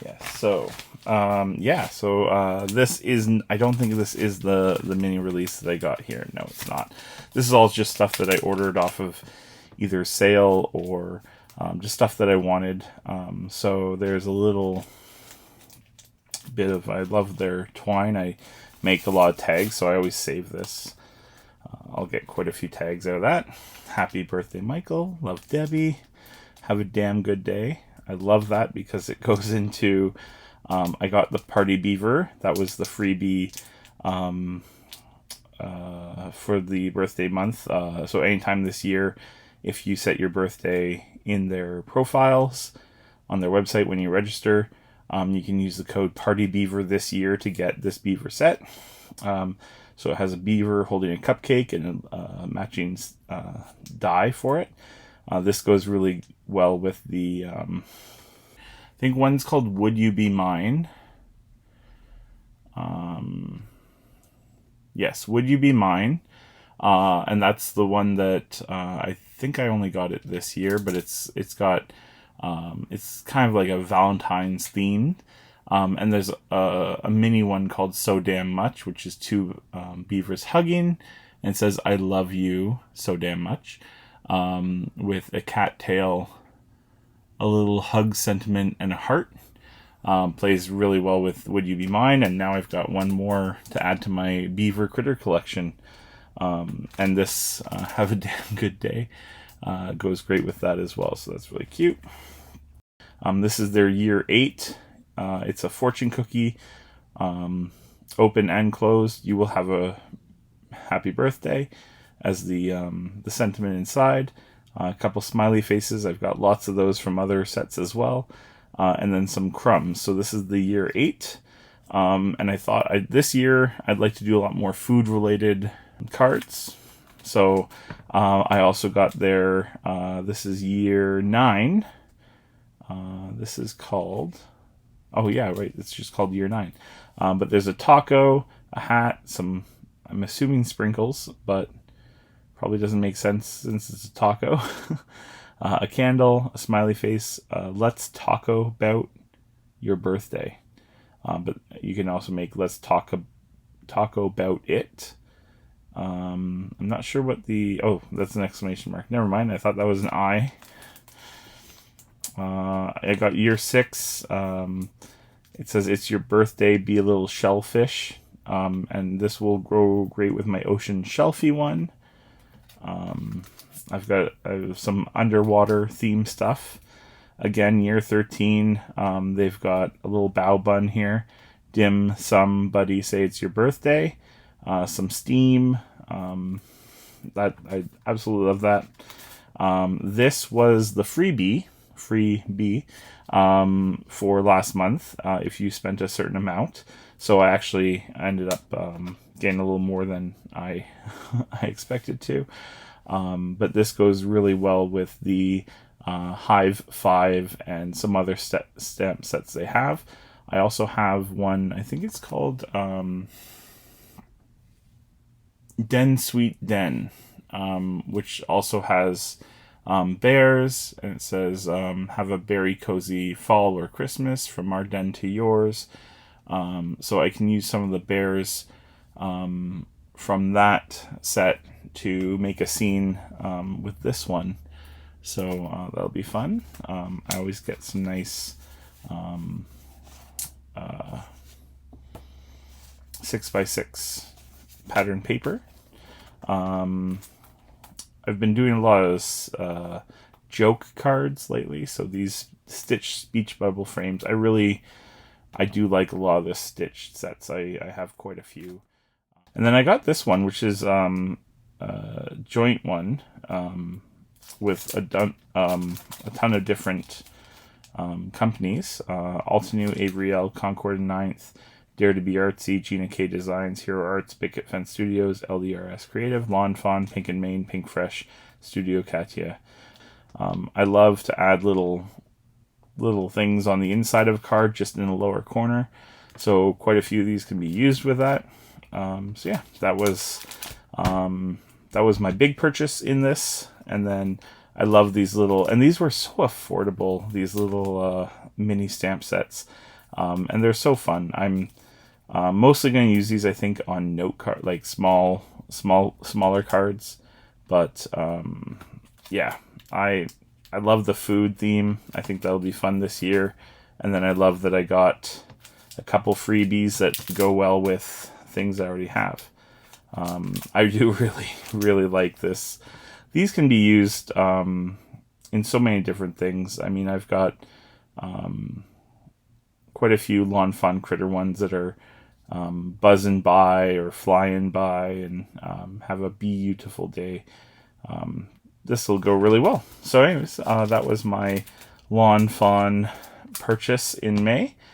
Yes. So, this is, I don't think this is the mini release that I got here. No, it's not. This is all just stuff that I ordered off of either sale or just stuff that I wanted. So there's a little bit of, I love their twine. I make a lot of tags, so I always save this. I'll get quite a few tags out of that. Happy birthday, Michael. Love, Debbie. Have a damn good day. I love that because it goes into, I got the Party Beaver. That was the freebie for the birthday month. So anytime this year, if you set your birthday in their profiles on their website when you register, you can use the code Party Beaver this year to get this beaver set. So it has a beaver holding a cupcake and a matching die for it. This goes really well with the, I think one's called Would You Be Mine? Yes, Would You Be Mine? And that's the one that I think I only got it this year, but it's got, it's kind of like a Valentine's theme. And there's a mini one called So Damn Much, which is two beavers hugging, and it says, I love you so damn much, with a cat tail, a little hug sentiment, and a heart. Plays really well with Would You Be Mine, and now I've got one more to add to my beaver critter collection. And this, Have a Damn Good Day, goes great with that as well, so that's really cute. This is their year 8. It's a fortune cookie, open and closed. You will have a happy birthday as the sentiment inside. A couple smiley faces. I've got lots of those from other sets as well. And then some crumbs. So this is the year 8. And I thought this year I'd like to do a lot more food related cards. So I also got their, this is year 9. This is called, oh yeah, right, it's just called year 9. But there's a taco, a hat, some, I'm assuming sprinkles, but probably doesn't make sense since it's a taco. A candle, a smiley face, let's taco about your birthday. But you can also make let's taco about it. I'm not sure what the, oh, that's an exclamation mark. Never mind, I thought that was an I. I got year 6. It says it's your birthday, be a little shellfish. And this will grow great with my ocean shelfie one. I've got some underwater theme stuff. Again, year 13. They've got a little bow bun here. Dim somebody say it's your birthday. Some steam. That I absolutely love that. This was the freebie for last month if you spent a certain amount. So I actually ended up getting a little more than I expected to. But this goes really well with the Hive 5 and some other stamp sets they have. I also have one, I think it's called Den Sweet Den, which also has bears, and it says have a berry cozy fall or Christmas from our den to yours. So I can use some of the bears from that set to make a scene with this one. So that'll be fun. I always get some nice 6x6 pattern paper. I've been doing a lot of joke cards lately, so these stitched speech bubble frames, I do like a lot of the stitched sets. I have quite a few. And then I got this one, which is a joint one with a ton of different companies. Altenew, Avriel, Concord and 9th, Dare to Be Artsy, Gina K Designs, Hero Arts, Picket Fence Studios, LDRS Creative, Lawn Fawn, Pink and Main, Pink Fresh, Studio Katia. I love to add little things on the inside of a card, just in the lower corner. So quite a few of these can be used with that. So yeah, that was my big purchase in this. And then I love these little, and these were so affordable, these little mini stamp sets. And they're so fun. I'm mostly going to use these, I think, on note card, like smaller cards. But yeah, I love the food theme. I think that'll be fun this year. And then I love that I got a couple freebies that go well with things I already have. I do really like this. These can be used in so many different things. I mean, I've got quite a few lawn fawn critter ones that are buzzing by or flying by and have a beautiful day. This will go really well. So anyways, that was my lawn fawn purchase in May.